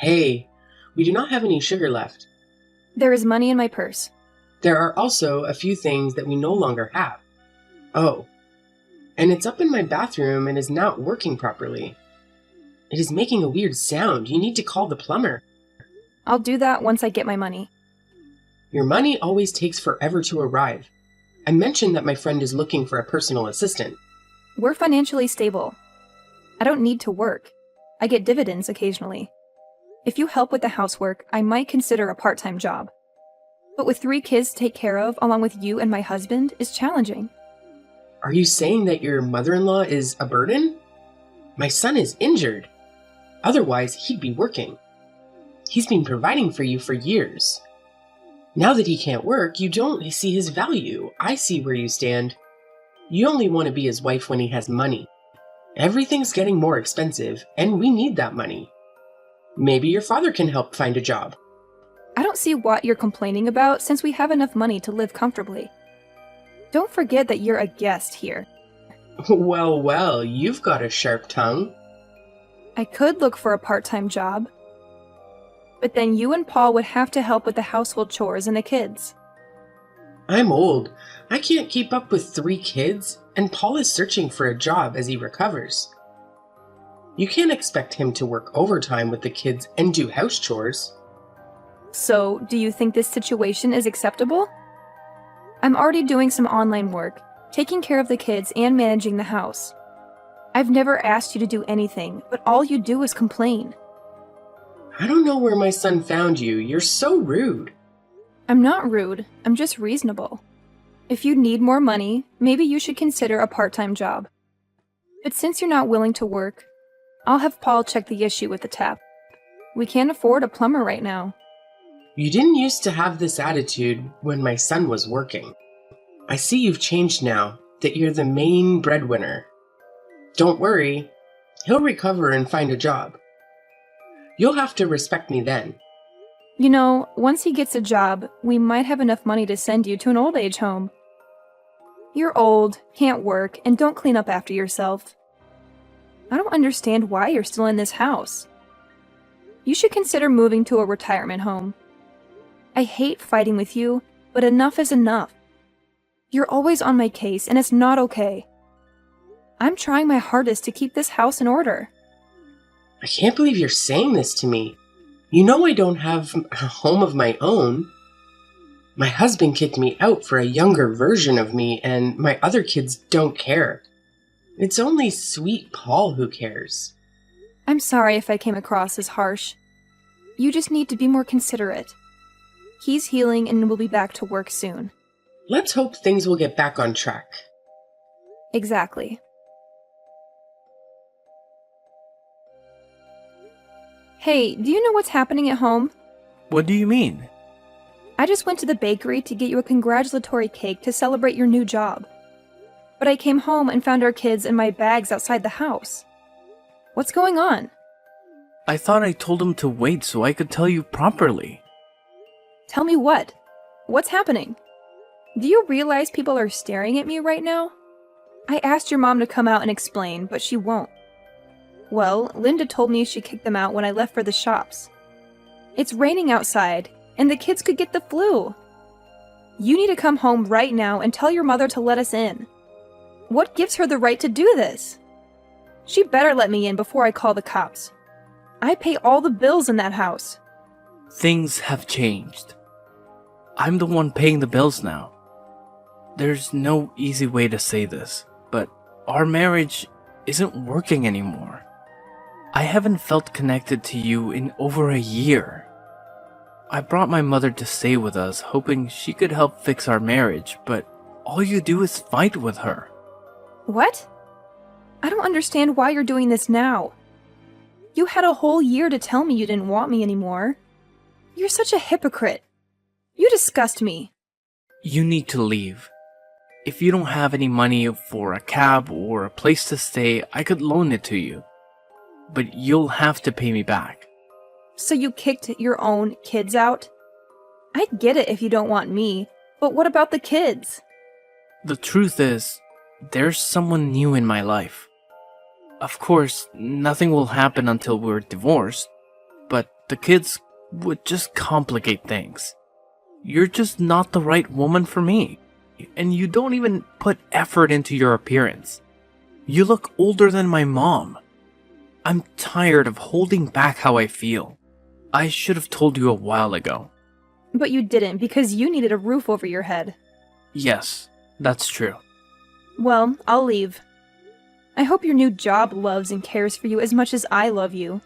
Hey, we do not have any sugar left. There is money in my purse. There are also a few things that we no longer have. Oh, and it's up in my bathroom and is not working properly. It is making a weird sound. You need to call the plumber. I'll do that once I get my money. Your money always takes forever to arrive. I mentioned that my friend is looking for a personal assistant. We're financially stable. I don't need to work. I get dividends occasionally. If you help with the housework, I might consider a part-time job. But with 3 kids to take care of, along with you and my husband, is challenging. Are you saying that your mother-in-law is a burden? My son is injured. Otherwise, he'd be working. He's been providing for you for years. Now that he can't work, you don't see his value. I see where you stand. You only want to be his wife when he has money. Everything's getting more expensive, and we need that money. Maybe your father can help find a job. I don't see what you're complaining about since we have enough money to live comfortably. Don't forget that you're a guest here. Well, you've got a sharp tongue. I could look for a part-time job. But then you and Paul would have to help with the household chores and the kids. I'm old. I can't keep up with 3 kids, and Paul is searching for a job as he recovers. You can't expect him to work overtime with the kids and do house chores. So, do you think this situation is acceptable? I'm already doing some online work, taking care of the kids and managing the house. I've never asked you to do anything, but all you do is complain. I don't know where my son found you. You're so rude. I'm not rude, I'm just reasonable. If you need more money, maybe you should consider a part-time job. But since you're not willing to work, I'll have Paul check the issue with the tap. We can't afford a plumber right now. You didn't used to have this attitude when my son was working. I see you've changed now, that you're the main breadwinner. Don't worry, he'll recover and find a job. You'll have to respect me then. You know, once he gets a job, we might have enough money to send you to an old age home. You're old, can't work, and don't clean up after yourself. I don't understand why you're still in this house. You should consider moving to a retirement home. I hate fighting with you, but enough is enough. You're always on my case, and it's not okay. I'm trying my hardest to keep this house in order. I can't believe you're saying this to me. You know I don't have a home of my own. My husband kicked me out for a younger version of me, and my other kids don't care. It's only sweet Paul who cares. I'm sorry if I came across as harsh. You just need to be more considerate. He's healing and will be back to work soon. Let's hope things will get back on track. Exactly. Hey, do you know what's happening at home? What do you mean? I just went to the bakery to get you a congratulatory cake to celebrate your new job. But I came home and found our kids and my bags outside the house. What's going on? I thought I told him to wait so I could tell you properly. Tell me what? What's happening? Do you realize people are staring at me right now? I asked your mom to come out and explain, but she won't. Well, Linda told me she kicked them out when I left for the shops. It's raining outside, and the kids could get the flu. You need to come home right now and tell your mother to let us in. What gives her the right to do this? She better let me in before I call the cops. I pay all the bills in that house. Things have changed. I'm the one paying the bills now. There's no easy way to say this, but our marriage isn't working anymore. I haven't felt connected to you in over a year. I brought my mother to stay with us, hoping she could help fix our marriage, but all you do is fight with her. What? I don't understand why you're doing this now. You had a whole year to tell me you didn't want me anymore. You're such a hypocrite. You disgust me. You need to leave. If you don't have any money for a cab or a place to stay, I could loan it to you. But you'll have to pay me back. So you kicked your own kids out? I get it if you don't want me, but what about the kids? The truth is, there's someone new in my life. Of course, nothing will happen until we're divorced, but the kids would just complicate things. You're just not the right woman for me, and you don't even put effort into your appearance. You look older than my mom. I'm tired of holding back how I feel. I should have told you a while ago. But you didn't because you needed a roof over your head. Yes, that's true. Well, I'll leave. I hope your new job loves and cares for you as much as I love you.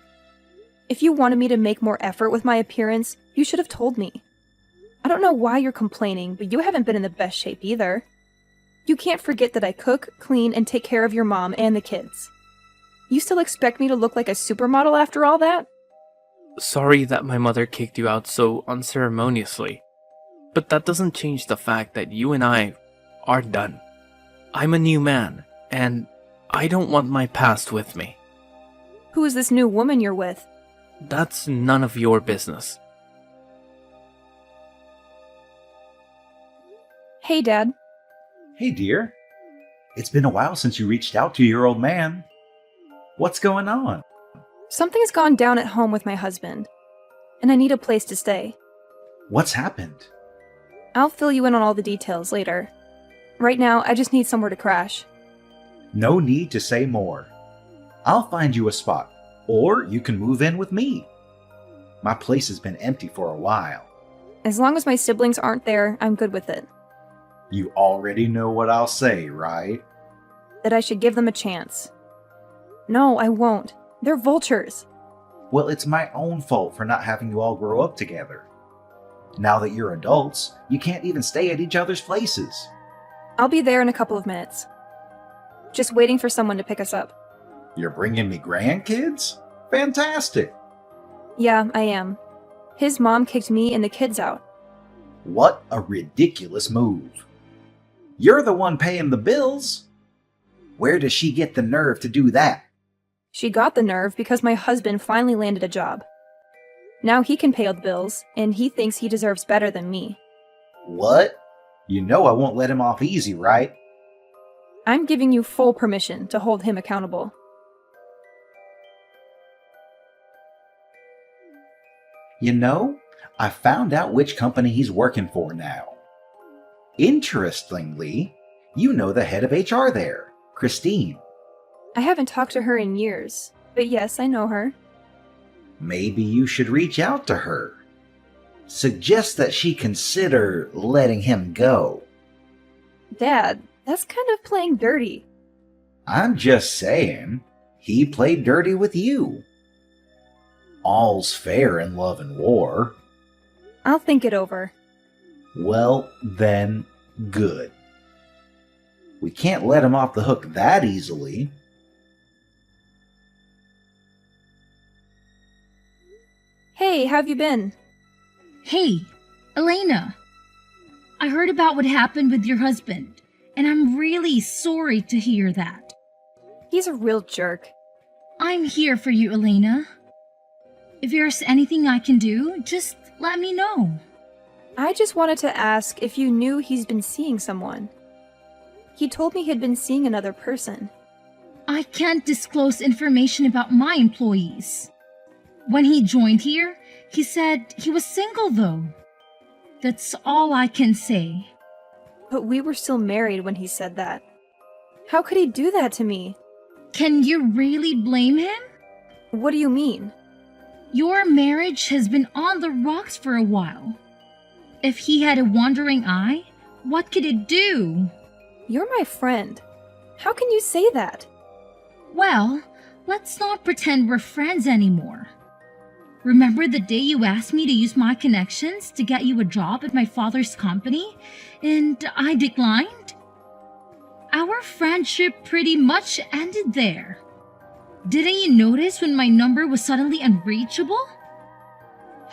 If you wanted me to make more effort with my appearance, you should have told me. I don't know why you're complaining, but you haven't been in the best shape either. You can't forget that I cook, clean, and take care of your mom and the kids. You still expect me to look like a supermodel after all that? Sorry that my mother kicked you out so unceremoniously, but that doesn't change the fact that you and I are done. I'm a new man, and I don't want my past with me. Who is this new woman you're with? That's none of your business. Hey, Dad. Hey, dear. It's been a while since you reached out to your old man. What's going on? Something's gone down at home with my husband, and I need a place to stay. What's happened? I'll fill you in on all the details later. Right now, I just need somewhere to crash. No need to say more. I'll find you a spot, or you can move in with me. My place has been empty for a while. As long as my siblings aren't there, I'm good with it. You already know what I'll say, right? That I should give them a chance. No, I won't. They're vultures. Well, it's my own fault for not having you all grow up together. Now that you're adults, you can't even stay at each other's places. I'll be there in a couple of minutes. Just waiting for someone to pick us up. You're bringing me grandkids? Fantastic! Yeah, I am. His mom kicked me and the kids out. What a ridiculous move. You're the one paying the bills. Where does she get the nerve to do that? She got the nerve because my husband finally landed a job. Now he can pay all the bills, and he thinks he deserves better than me. What? You know I won't let him off easy, right? I'm giving you full permission to hold him accountable. You know, I found out which company he's working for now. Interestingly, you know the head of HR there, Christine. I haven't talked to her in years, but yes, I know her. Maybe you should reach out to her. Suggest that she consider letting him go. Dad, that's kind of playing dirty. I'm just saying, he played dirty with you. All's fair in love and war. I'll think it over. Well, then, good. We can't let him off the hook that easily. Hey, how've you been? Hey, Elena. I heard about what happened with your husband, and I'm really sorry to hear that. He's a real jerk. I'm here for you, Elena. If there's anything I can do, just let me know. I just wanted to ask if you knew he's been seeing someone. He told me he'd been seeing another person. I can't disclose information about my employees. When he joined here, he said he was single though. That's all I can say. But we were still married when he said that. How could he do that to me? Can you really blame him? What do you mean? Your marriage has been on the rocks for a while. If he had a wandering eye, what could it do? You're my friend. How can you say that? Well, let's not pretend we're friends anymore. Remember the day you asked me to use my connections to get you a job at my father's company, and I declined? Our friendship pretty much ended there. Didn't you notice when my number was suddenly unreachable?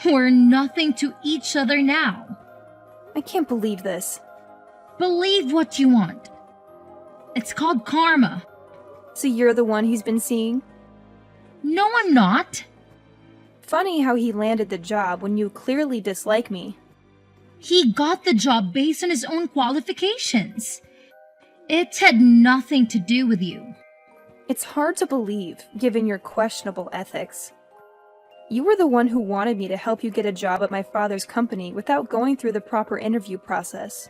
We're nothing to each other now. I can't believe this. Believe what you want. It's called karma. So you're the one he's been seeing? No, I'm not. Funny how he landed the job when you clearly dislike me. He got the job based on his own qualifications. It had nothing to do with you. It's hard to believe, given your questionable ethics. You were the one who wanted me to help you get a job at my father's company without going through the proper interview process.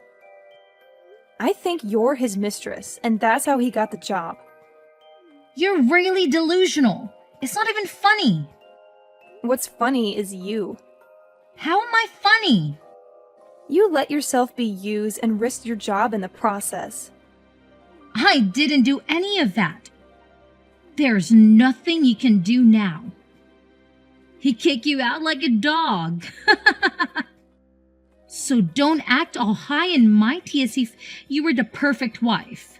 I think you're his mistress, and that's how he got the job. You're really delusional. It's not even funny. What's funny is you. How am I funny? You let yourself be used and risked your job in the process. I didn't do any of that. There's nothing you can do now. He kicked you out like a dog. So don't act all high and mighty as if you were the perfect wife.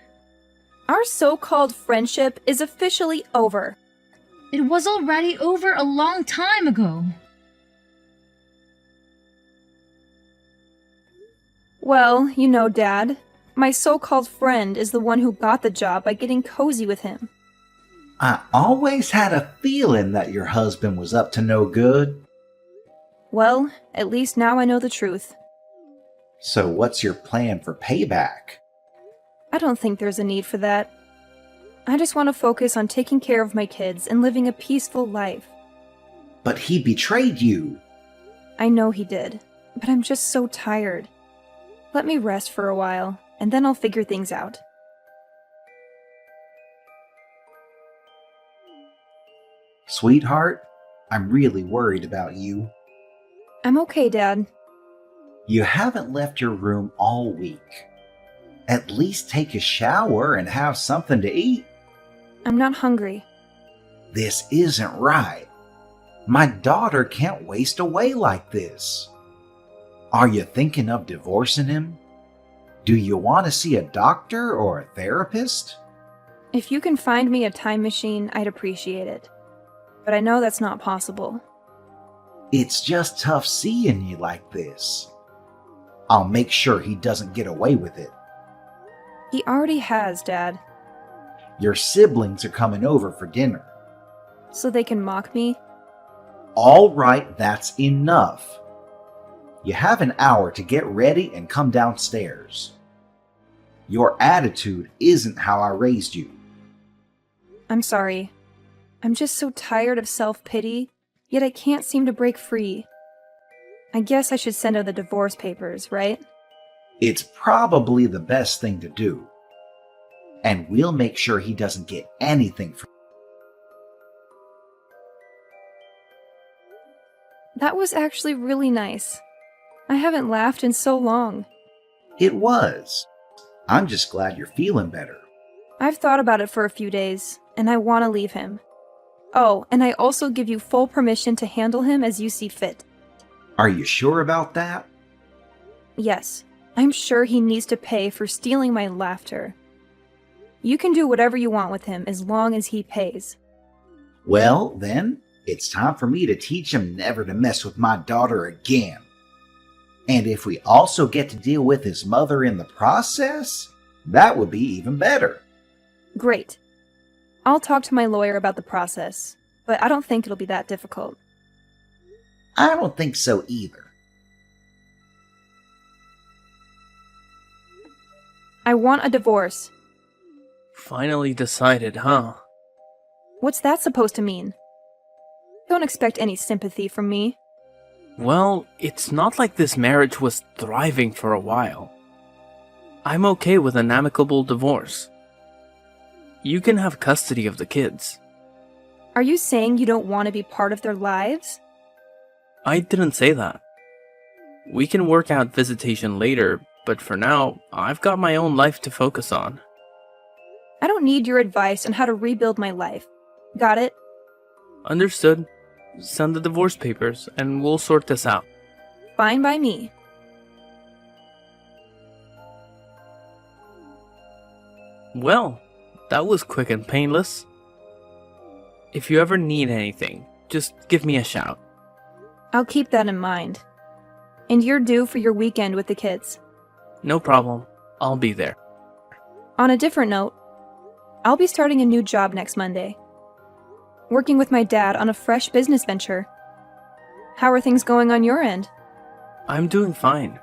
Our so-called friendship is officially over. It was already over a long time ago. Well, you know, Dad, my so-called friend is the one who got the job by getting cozy with him. I always had a feeling that your husband was up to no good. Well, at least now I know the truth. So what's your plan for payback? I don't think there's a need for that. I just want to focus on taking care of my kids and living a peaceful life. But he betrayed you. I know he did, but I'm just so tired. Let me rest for a while, and then I'll figure things out. Sweetheart, I'm really worried about you. I'm okay, Dad. You haven't left your room all week. At least take a shower and have something to eat. I'm not hungry. This isn't right. My daughter can't waste away like this. Are you thinking of divorcing him? Do you want to see a doctor or a therapist? If you can find me a time machine, I'd appreciate it. But I know that's not possible. It's just tough seeing you like this. I'll make sure he doesn't get away with it. He already has, Dad. Your siblings are coming over for dinner. So they can mock me? All right, that's enough. You have an hour to get ready and come downstairs. Your attitude isn't how I raised you. I'm sorry. I'm just so tired of self-pity, yet I can't seem to break free. I guess I should send out the divorce papers, right? It's probably the best thing to do. And we'll make sure he doesn't get anything from That was actually really nice. I haven't laughed in so long. it. Was. I'm just glad you're feeling better. I've thought about it for a few days, and I want to leave him. Oh, and I also give you full permission to handle him as you see fit. Are you sure about that? Yes, I'm sure he needs to pay for stealing my laughter. You can do whatever you want with him as long as he pays. Well, then, it's time for me to teach him never to mess with my daughter again. And if we also get to deal with his mother in the process, that would be even better. Great. I'll talk to my lawyer about the process, but I don't think it'll be that difficult. I don't think so either. I want a divorce. Finally decided, huh? What's that supposed to mean? Don't expect any sympathy from me. Well, it's not like this marriage was thriving for a while. I'm okay with an amicable divorce. You can have custody of the kids. Are you saying you don't want to be part of their lives? I didn't say that. We can work out visitation later, but for now, I've got my own life to focus on. I don't need your advice on how to rebuild my life. Got it? Understood. Send the divorce papers, and we'll sort this out. Fine by me. Well, that was quick and painless. If you ever need anything, just give me a shout. I'll keep that in mind. And you're due for your weekend with the kids. No problem. I'll be there. On a different note, I'll be starting a new job next Monday. Working with my dad on a fresh business venture. How are things going on your end? I'm doing fine.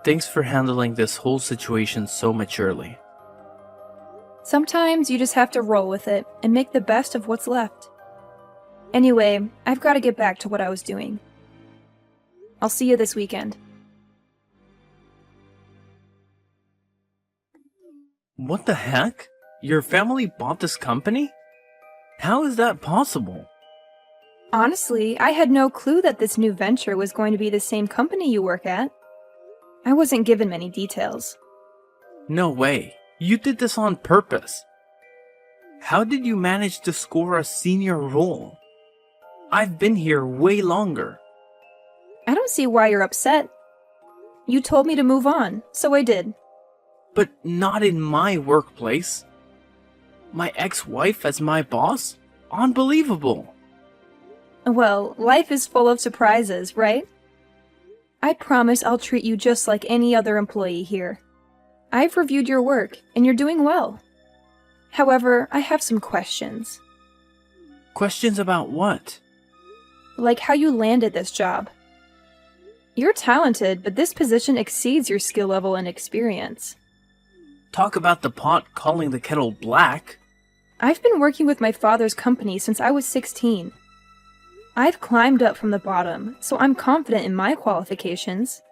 Thanks for handling this whole situation so maturely. Sometimes you just have to roll with it and make the best of what's left. Anyway, I've got to get back to what I was doing. I'll see you this weekend. What the heck? Your family bought this company? How is that possible? Honestly, I had no clue that this new venture was going to be the same company you work at. I wasn't given many details. No way. You did this on purpose. How did you manage to score a senior role? I've been here way longer. I don't see why you're upset. You told me to move on, so I did. But not in my workplace. My ex-wife as my boss? Unbelievable. Well, life is full of surprises, right? I promise I'll treat you just like any other employee here. I've reviewed your work, and you're doing well. However, I have some questions. Questions about what? Like how you landed this job. You're talented, but this position exceeds your skill level and experience. Talk about the pot calling the kettle black. I've been working with my father's company since I was 16. I've climbed up from the bottom, so I'm confident in my qualifications.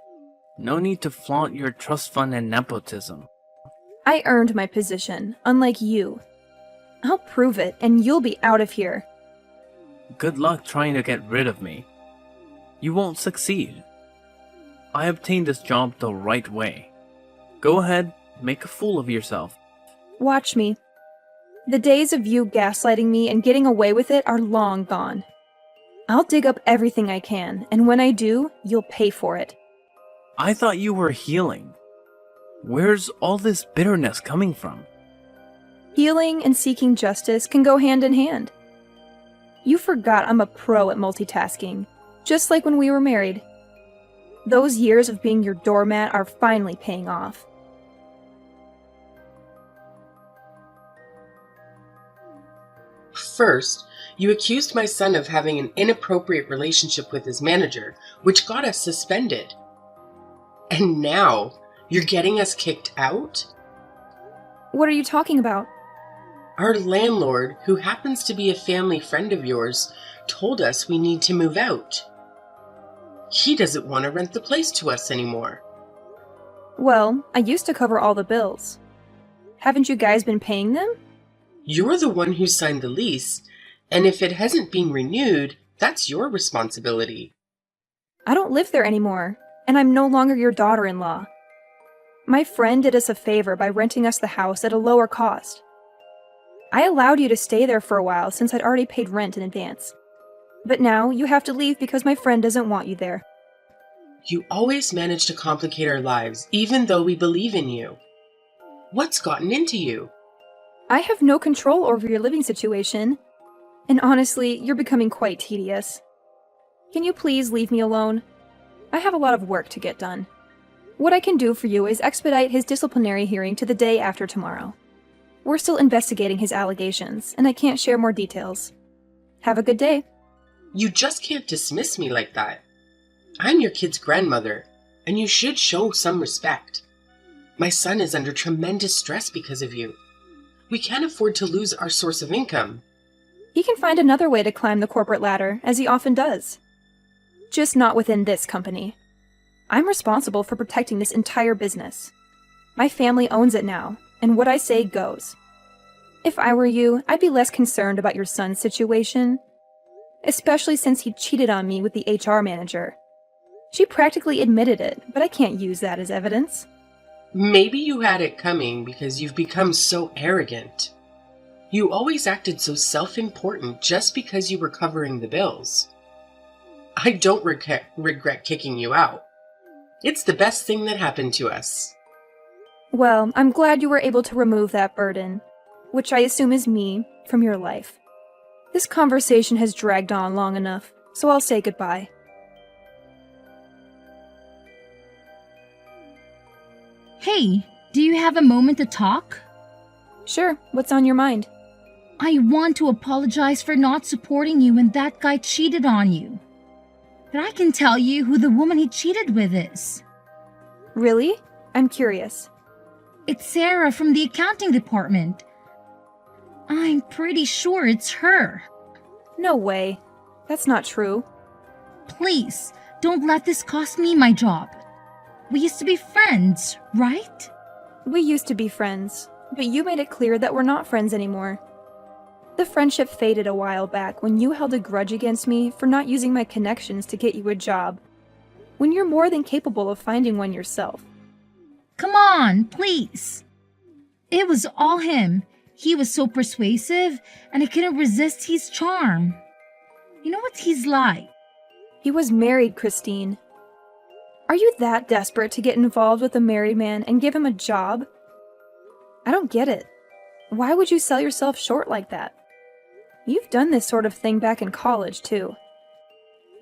No need to flaunt your trust fund and nepotism. I earned my position, unlike you. I'll prove it, and you'll be out of here. Good luck trying to get rid of me. You won't succeed. I obtained this job the right way. Go ahead, make a fool of yourself. Watch me. The days of you gaslighting me and getting away with it are long gone. I'll dig up everything I can, and when I do, you'll pay for it. I thought you were healing. Where's all this bitterness coming from? Healing and seeking justice can go hand in hand. You forgot I'm a pro at multitasking, just like when we were married. Those years of being your doormat are finally paying off. First, you accused my son of having an inappropriate relationship with his manager, which got us suspended. And now, you're getting us kicked out? What are you talking about? Our landlord, who happens to be a family friend of yours, told us we need to move out. He doesn't want to rent the place to us anymore. Well, I used to cover all the bills. Haven't you guys been paying them? You're the one who signed the lease, and if it hasn't been renewed, that's your responsibility. I don't live there anymore, and I'm no longer your daughter-in-law. My friend did us a favor by renting us the house at a lower cost. I allowed you to stay there for a while since I'd already paid rent in advance. But now you have to leave because my friend doesn't want you there. You always manage to complicate our lives, even though we believe in you. What's gotten into you? I have no control over your living situation. And honestly, you're becoming quite tedious. Can you please leave me alone? I have a lot of work to get done. What I can do for you is expedite his disciplinary hearing to the day after tomorrow. We're still investigating his allegations, and I can't share more details. Have a good day. You just can't dismiss me like that. I'm your kid's grandmother, and you should show some respect. My son is under tremendous stress because of you. We can't afford to lose our source of income. He can find another way to climb the corporate ladder, as he often does. Just not within this company. I'm responsible for protecting this entire business. My family owns it now, and what I say goes. If I were you, I'd be less concerned about your son's situation. Especially since he cheated on me with the HR manager. She practically admitted it, but I can't use that as evidence. Maybe you had it coming because you've become so arrogant. You always acted so self-important just because you were covering the bills. I don't regret kicking you out. It's the best thing that happened to us. Well, I'm glad you were able to remove that burden, which I assume is me, from your life. This conversation has dragged on long enough, so I'll say goodbye. Hey, do you have a moment to talk? Sure, what's on your mind? I want to apologize for not supporting you when that guy cheated on you. But I can tell you who the woman he cheated with is. Really? I'm curious. It's Sarah from the accounting department. I'm pretty sure it's her. No way. That's not true. Please, don't let this cost me my job. We used to be friends, right? We used to be friends, but you made it clear that we're not friends anymore. The friendship faded a while back when you held a grudge against me for not using my connections to get you a job, when you're more than capable of finding one yourself. Come on, please. It was all him. He was so persuasive, and I couldn't resist his charm. You know what he's like? He was married, Christine. Are you that desperate to get involved with a married man and give him a job? I don't get it. Why would you sell yourself short like that? You've done this sort of thing back in college, too.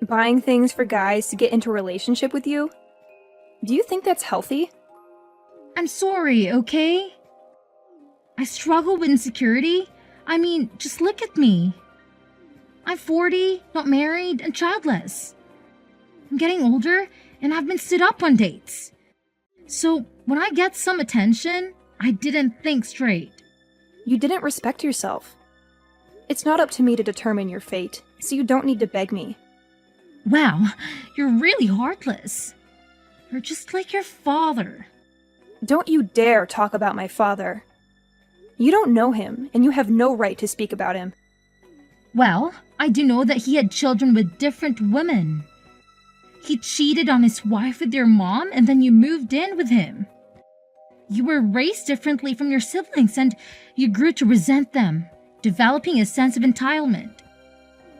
Buying things for guys to get into a relationship with you? Do you think that's healthy? I'm sorry, okay? I struggle with insecurity. I mean, just look at me. I'm 40, not married, and childless. I'm getting older, and I've been stood up on dates. So, when I get some attention, I didn't think straight. You didn't respect yourself. It's not up to me to determine your fate, so you don't need to beg me. Wow, you're really heartless. You're just like your father. Don't you dare talk about my father. You don't know him, and you have no right to speak about him. Well, I do know that he had children with different women. He cheated on his wife with your mom, and then you moved in with him. You were raised differently from your siblings, and you grew to resent them, developing a sense of entitlement.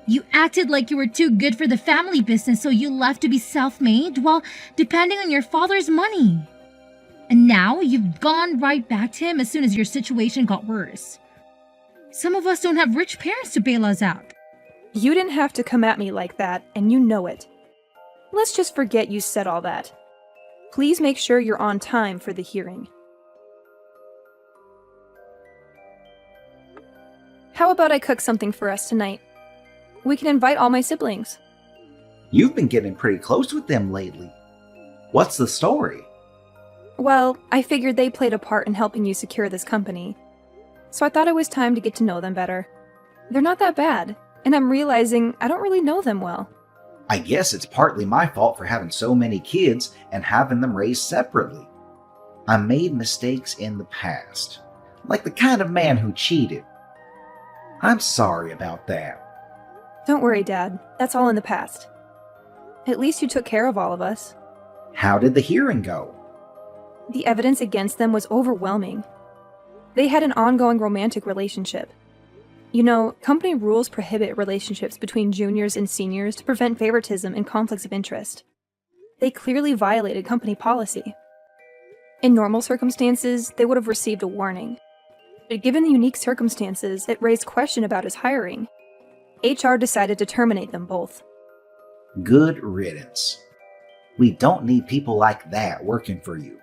You acted like you were too good for the family business, so you left to be self-made while depending on your father's money. And now you've gone right back to him as soon as your situation got worse. Some of us don't have rich parents to bail us out. You didn't have to come at me like that, and you know it. Let's just forget you said all that. Please make sure you're on time for the hearing. How about I cook something for us tonight? We can invite all my siblings. You've been getting pretty close with them lately. What's the story? Well, I figured they played a part in helping you secure this company. So I thought it was time to get to know them better. They're not that bad, and I'm realizing I don't really know them well. I guess it's partly my fault for having so many kids and having them raised separately. I made mistakes in the past, like the kind of man who cheated. I'm sorry about that. Don't worry, Dad. That's all in the past. At least you took care of all of us. How did the hearing go? The evidence against them was overwhelming. They had an ongoing romantic relationship. You know, company rules prohibit relationships between juniors and seniors to prevent favoritism and conflicts of interest. They clearly violated company policy. In normal circumstances, they would have received a warning. But given the unique circumstances, it raised question about his hiring. HR decided to terminate them both. Good riddance. We don't need people like that working for you.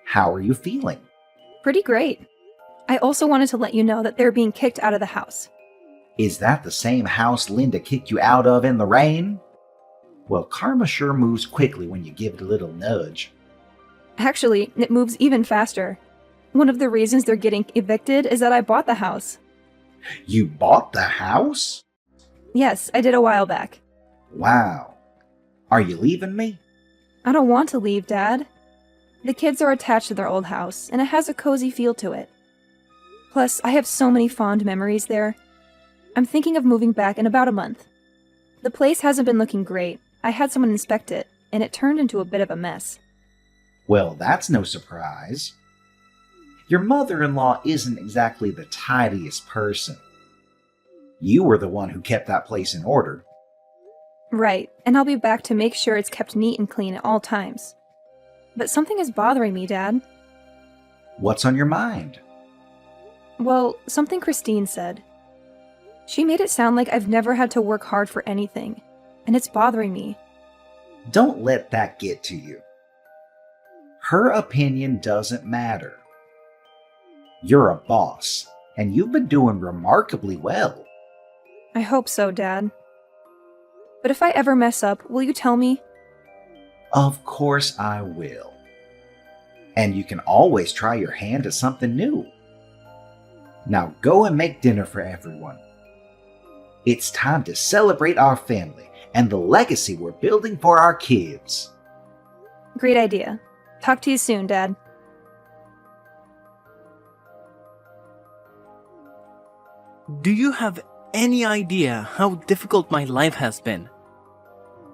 How are you feeling? Pretty great. I also wanted to let you know that they're being kicked out of the house. Is that the same house Linda kicked you out of in the rain? Well, karma sure moves quickly when you give it a little nudge. Actually, it moves even faster. One of the reasons they're getting evicted is that I bought the house. You bought the house? Yes, I did a while back. Wow. Are you leaving me? I don't want to leave, Dad. The kids are attached to their old house, and it has a cozy feel to it. Plus, I have so many fond memories there. I'm thinking of moving back in about a month. The place hasn't been looking great. I had someone inspect it, and it turned into a bit of a mess. Well, that's no surprise. Your mother-in-law isn't exactly the tidiest person. You were the one who kept that place in order. Right, and I'll be back to make sure it's kept neat and clean at all times. But something is bothering me, Dad. What's on your mind? Well, something Christine said. She made it sound like I've never had to work hard for anything, and it's bothering me. Don't let that get to you. Her opinion doesn't matter. You're a boss, and you've been doing remarkably well. I hope so, Dad. But if I ever mess up, will you tell me? Of course I will. And you can always try your hand at something new. Now go and make dinner for everyone. It's time to celebrate our family and the legacy we're building for our kids. Great idea. Talk to you soon, Dad. Do you have any idea how difficult my life has been?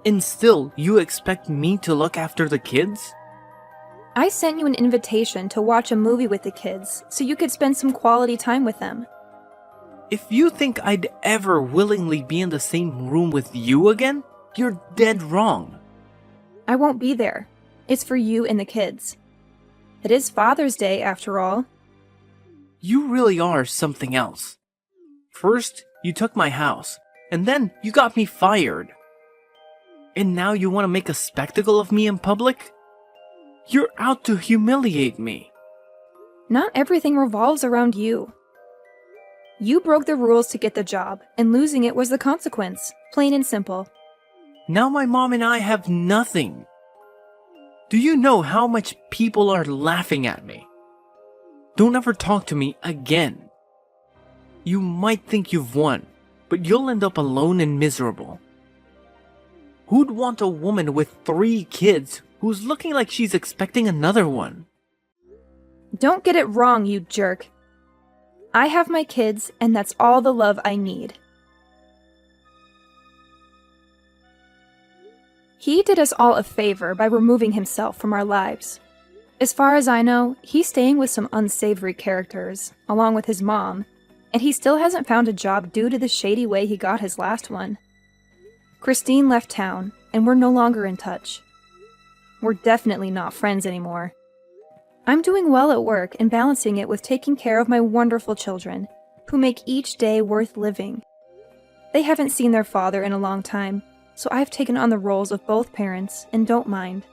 And still, you expect me to look after the kids? I sent you an invitation to watch a movie with the kids so you could spend some quality time with them. If you think I'd ever willingly be in the same room with you again, you're dead wrong. I won't be there. It's for you and the kids. It is Father's Day, after all. You really are something else. First, you took my house, and then you got me fired. And now you want to make a spectacle of me in public? You're out to humiliate me. Not everything revolves around you. You broke the rules to get the job, and losing it was the consequence, plain and simple. Now my mom and I have nothing. Do you know how much people are laughing at me? Don't ever talk to me again. You might think you've won, but you'll end up alone and miserable. Who'd want a woman with 3 kids who's looking like she's expecting another one? Don't get it wrong, you jerk. I have my kids, and that's all the love I need. He did us all a favor by removing himself from our lives. As far as I know, he's staying with some unsavory characters, along with his mom, and he still hasn't found a job due to the shady way he got his last one. Christine left town, and we're no longer in touch. We're definitely not friends anymore. I'm doing well at work and balancing it with taking care of my wonderful children, who make each day worth living. They haven't seen their father in a long time, so I've taken on the roles of both parents and don't mind.